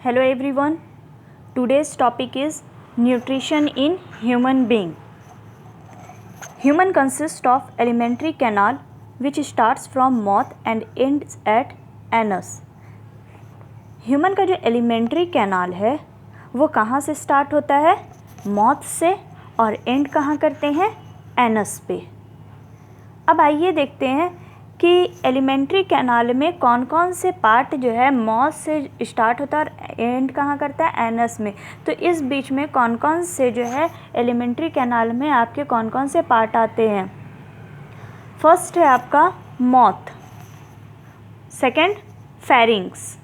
Hello everyone. Today's topic is nutrition in human being. Human consists of alimentary canal which starts from mouth and ends at anus. Human का जो alimentary canal है वो कहाँ से start होता है? Mouth से, और एंड कहाँ करते हैं? एनस पे। अब आइए देखते हैं कि एलिमेंट्री कैनाल में कौन कौन से पार्ट जो है माउथ से स्टार्ट होता है और एंड कहाँ करता है? एनस में। तो इस बीच में कौन कौन से जो है एलिमेंट्री कैनाल में आपके कौन कौन से पार्ट आते हैं? फर्स्ट है आपका माउथ, सेकंड फेरिंग्स,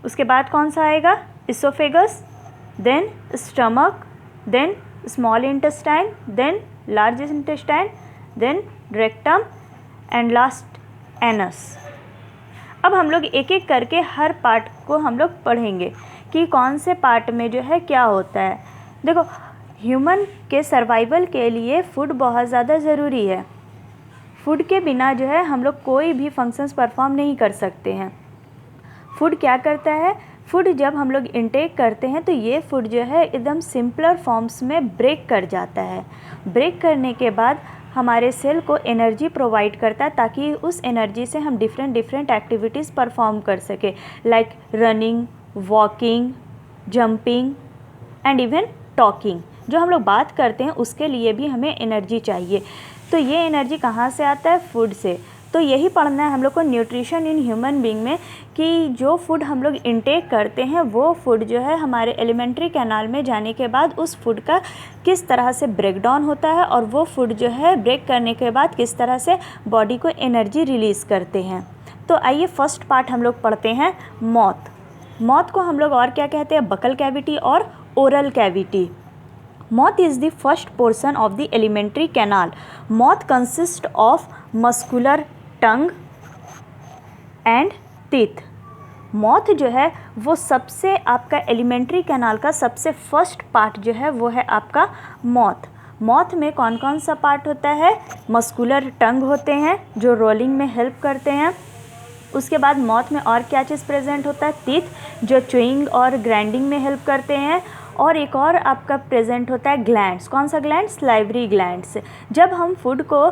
उसके बाद कौन सा आएगा? Oesophagus, then stomach, then small intestine, then large intestine, then rectum and last anus. अब हम लोग एक एक करके हर पार्ट को हम लोग पढ़ेंगे कि कौन से पार्ट में जो है क्या होता है। देखो, ह्यूमन के सर्वाइवल के लिए फूड बहुत ज़्यादा ज़रूरी है। फूड के बिना जो है हम लोग कोई भी फंक्शंस परफॉर्म नहीं कर सकते हैं। फूड क्या करता है? फूड जब हम लोग इनटेक करते हैं तो ये फूड जो है एकदम सिंपलर फॉर्म्स में ब्रेक कर जाता है। ब्रेक करने के बाद हमारे सेल को एनर्जी प्रोवाइड करता है ताकि उस एनर्जी से हम डिफरेंट एक्टिविटीज़ परफॉर्म कर सके, like running, walking, jumping and even talking. जो हम लोग बात करते हैं उसके लिए भी हमें एनर्जी चाहिए। तो ये एनर्जी कहाँ से आता है? फूड से। तो यही पढ़ना है हम लोग को न्यूट्रिशन इन ह्यूमन बीइंग में कि जो फूड हम लोग इनटेक करते हैं वो फूड जो है हमारे एलिमेंट्री कैनाल में जाने के बाद उस फूड का किस तरह से ब्रेक डाउन होता है और वो फूड जो है ब्रेक करने के बाद किस तरह से बॉडी को एनर्जी रिलीज़ करते हैं। तो आइए फर्स्ट पार्ट हम लोग पढ़ते हैं माउथ। माउथ को हम लोग और क्या कहते हैं? बकल कैविटी और oral cavity. Mouth is the first portion of the alimentary canal. Mouth consists of muscular tongue and teeth. Mouth जो है वो सबसे आपका एलिमेंट्री कैनाल का सबसे फर्स्ट पार्ट जो है वो है आपका माउथ। माउथ में कौन कौन सा पार्ट होता है? मस्कुलर टंग होते हैं जो रोलिंग में हेल्प करते हैं। उसके बाद माउथ में और क्या चीज़ प्रेजेंट होता है? टीथ जो च्यूइंग और ग्राइंडिंग में हेल्प करते हैं। और एक और आपका प्रेजेंट होता है ग्लैंड्स। कौन सा ग्लैंड? Salivary glands. जब हम फूड को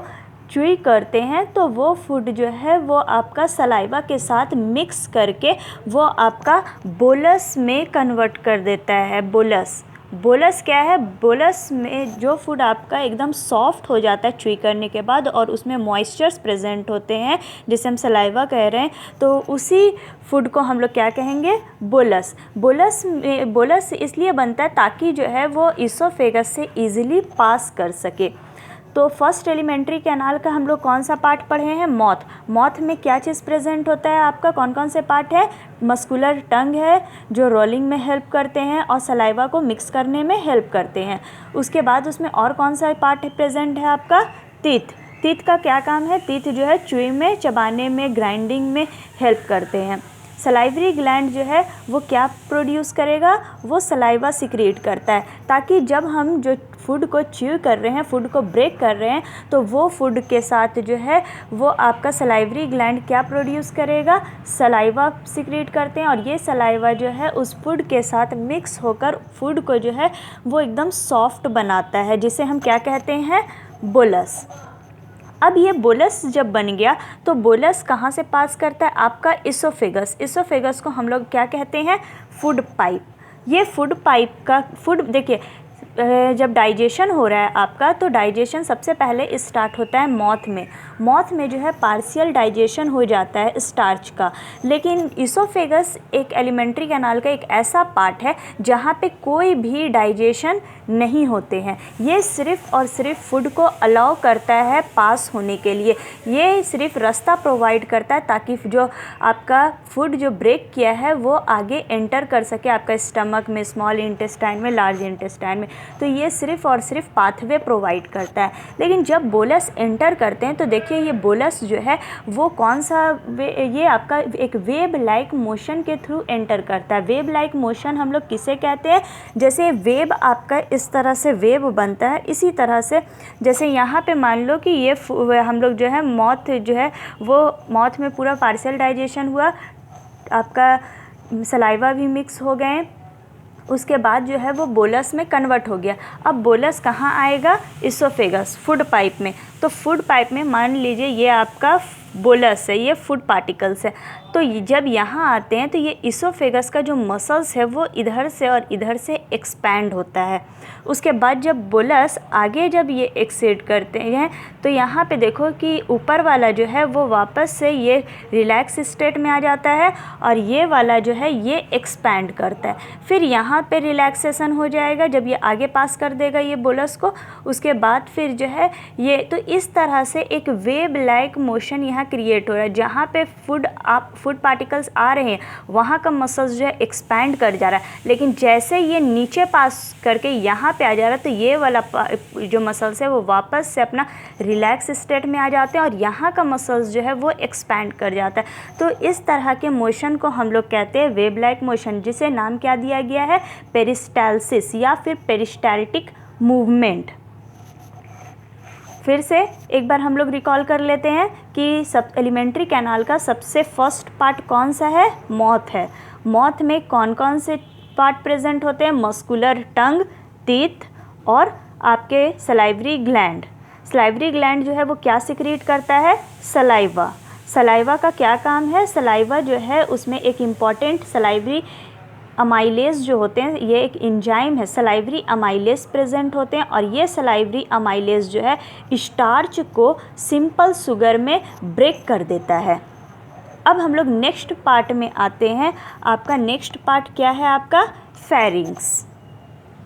च्यूई करते हैं तो वो फूड जो है वो आपका सलाइवा के साथ मिक्स करके वो आपका बोलस में कन्वर्ट कर देता है। बोलस क्या है? बोलस में जो फूड आपका एकदम सॉफ्ट हो जाता है च्यूई करने के बाद और उसमें मॉइस्चर्स प्रेजेंट होते हैं जिसे हम सलाइवा कह रहे हैं, तो उसी फूड को हम लोग क्या कहेंगे? बोलस। बोलस इसलिए बनता है ताकि जो है वो इसोफेगस से इजीली पास कर सके। तो फर्स्ट एलिमेंट्री कैनाल का हम लोग कौन सा पार्ट पढ़े हैं? माउथ। माउथ में क्या चीज़ प्रेजेंट होता है आपका? कौन कौन से पार्ट है? मस्कुलर टंग है जो रोलिंग में हेल्प करते हैं और सलाइवा को मिक्स करने में हेल्प करते हैं। उसके बाद उसमें और कौन सा पार्ट प्रेजेंट है आपका? टीथ। टीथ का क्या काम है? टीथ जो है च्यूइंग में, चबाने में, ग्राइंडिंग में हेल्प करते हैं। सलाइवरी ग्लैंड जो है वो क्या प्रोड्यूस करेगा? वो सलाइवा सिक्रीट करता है ताकि जब हम जो फूड को च्यू कर रहे हैं, फूड को ब्रेक कर रहे हैं, तो वो फूड के साथ जो है वो आपका सलाइवरी ग्लैंड क्या प्रोड्यूस करेगा? सलाइवा सिक्रीट करते हैं और ये सलाइवा जो है उस फूड के साथ मिक्स होकर फूड को जो है वो एकदम सॉफ्ट बनाता है, जिसे हम क्या कहते हैं? बोलस। अब ये बोलस जब बन गया तो बोलस कहाँ से पास करता है? आपका इसोफेगस। इसोफेगस को हम लोग क्या कहते हैं? Food pipe. ये फूड पाइप का फूड देखिए, जब डाइजेशन हो रहा है आपका तो डाइजेशन सबसे पहले स्टार्ट होता है माउथ में। माउथ में जो है पार्शियल डाइजेशन हो जाता है स्टार्च का, लेकिन इसोफेगस एक एलिमेंट्री कैनाल का एक ऐसा पार्ट है जहाँ पे कोई भी डाइजेशन नहीं होते हैं। ये सिर्फ़ और सिर्फ फूड को अलाउ करता है पास होने के लिए। ये सिर्फ रास्ता प्रोवाइड करता है ताकि जो आपका फूड जो ब्रेक किया है वो आगे एंटर कर सके आपका स्टमक में, स्मॉल इंटेस्टाइन में, लार्ज इंटेस्टाइन में। तो ये सिर्फ़ और सिर्फ पाथवे प्रोवाइड करता है। लेकिन जब बोलस एंटर करते हैं तो देखिए ये बोलस जो है वो कौन सा ये आपका एक वेब लाइक मोशन के थ्रू एंटर करता है। वेब लाइक मोशन हम लोग किसे कहते हैं? जैसे वेब आपका इस तरह से वेब बनता है, इसी तरह से जैसे यहाँ पे मान लो कि ये हम लोग जो है माउथ जो है वो माउथ में पूरा पार्शियल डाइजेशन हुआ, आपका सलाइवा भी मिक्स हो गए, उसके बाद जो है वो बोलस में कन्वर्ट हो गया। अब बोलस कहाँ आएगा? इसोफेगस, फूड पाइप में। तो फूड पाइप में मान लीजिए ये आपका बोलस है, ये फूड पार्टिकल्स है। तो जब यहाँ आते हैं तो ये इसोफेगस का जो मसल्स है वो इधर से और इधर से एक्सपैंड होता है। उसके बाद जब बोलस आगे जब ये एक्सेड करते हैं तो यहाँ पे देखो कि ऊपर वाला जो है वो वापस से ये रिलैक्स स्टेट में आ जाता है और ये वाला जो है ये एक्सपैंड करता है। फिर यहाँ पे रिलैक्सेशन हो जाएगा जब ये आगे पास कर देगा ये बोलस को। उसके बाद फिर जो है ये, तो इस तरह से एक वेब लाइक मोशन यहाँ क्रिएट हो रहा है। जहाँ पे फूड पार्टिकल्स आ रहे हैं वहाँ का मसल्स जो है एक्सपैंड कर जा रहा है, लेकिन जैसे ये नीचे पास करके यहाँ पे आ जा रहा है तो ये वाला जो मसल्स है वो वापस से अपना रिलैक्स स्टेट में आ जाते हैं और यहाँ का मसल्स जो है वो एक्सपैंड कर जाता है। तो इस तरह के मोशन को हम लोग कहते हैं वेब लाइक मोशन, जिसे नाम क्या दिया गया है? पेरिस्टाल्सिस या फिर पेरिस्टाल्टिक मूवमेंट। फिर से एक बार हम लोग रिकॉल कर लेते हैं कि सब एलिमेंट्री कैनाल का सबसे फर्स्ट पार्ट कौन सा है? मौथ है। मौथ में कौन कौन से पार्ट प्रेजेंट होते हैं? मस्कुलर टंग, टीथ और आपके सलाइवरी ग्लैंड। सलाइवरी ग्लैंड जो है वो क्या सिक्रीट करता है? सलाइवा। सलाइवा का क्या काम है? सलाइवा जो है उसमें एक इम्पॉर्टेंट सलाइवरी अमाइलेज जो होते हैं, ये एक एंजाइम है, सलाइवरी अमाइलेज प्रेजेंट होते हैं और ये सलाइवरी अमाइलेज जो है स्टार्च को सिंपल शुगर में ब्रेक कर देता है। अब हम लोग नेक्स्ट पार्ट में आते हैं। आपका नेक्स्ट पार्ट क्या है? आपका फेरिंग्स।